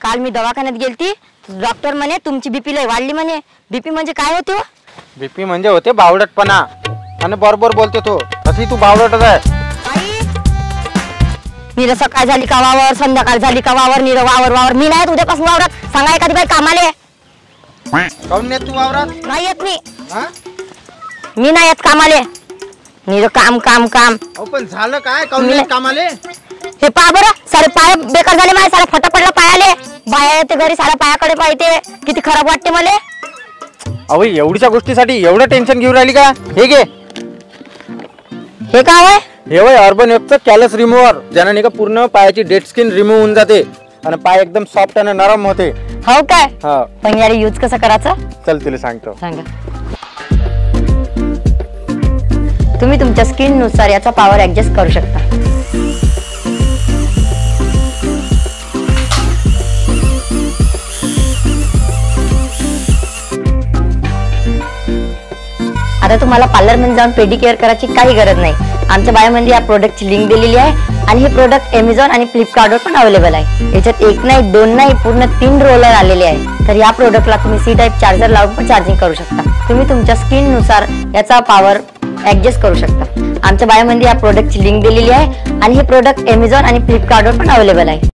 काल मी दवाखान्यात गेलती, डॉक्टर म्हणे तुमची बीपी लय वाढली म्हणे। बीपी म्हणजे काय होते हो? बीपी म्हणजे होते बावडटपणा। आणि बरोबर बोलते तू, अशी तू बावडटच आहे। नीर सकाळ झाली का वावर, संध्याकाळ झाली का वावर, नीर वावर वावर। मी नाही उद्यापासून वावरात, सांगा एखादी बाई कामाले। काऊन नाही तू वावरात? नाही येत मी, हा? मी नाही येत कामाले। नीर काम काम काम। अहो पण झालं काय? काऊन नाही कामाले? हे पहा बरं, सारे पाय बेकार झाले माझे, सारा फटा पडला पायाले। बाया येते घरी, सारा पायाकडे पाहिते, किती खराब वाटते मला। अहो एवढीच्या गोष्टीसाठी एवढं टेन्शन घेऊन राहिली का? हे घे, हे काय आहे? हे वय अर्बन वेबचं कॅलस रिमूव्हर, ज्याने नाही का पूर्ण पायाची डेड स्किन रिमूव्ह होऊन जाते आणि पाय एकदम सॉफ्ट आणि नरम होते। हो काय? हा, पण यार यूज कसं करायचं? चल तुला सांगतो। सांगा। तुम्ही तुमच्या स्किन नुसार याचा पॉवर ऍडजस्ट करू शकता। आता तुम्हाला पार्लर मध्ये जाऊन पेडिक्युअर करायची काही गरज नाही। आमच्या बायोमध्ये या प्रोडक्टची लिंक दिलेली आहे आणि हे प्रोडक्ट Amazon आणि फ्लिपकार्टवर पण अवेलेबल आहे। याच्यात एक नाही दोन नाही पूर्ण 3 रोलर आलेले आहे। तर या प्रोडक्टला तुम्ही सी टाइप चार्जर लावून पण चार्जिंग करू शकता। तुम्ही तुमच्या स्किन नुसार याचा पॉवर ऍडजस्ट करू शकता। आमच्या बायोमध्ये या प्रोडक्टची लिंक दिलेली आहे आणि हे प्रोडक्ट Amazon आणि फ्लिपकार्टवर पण अवेलेबल आहे।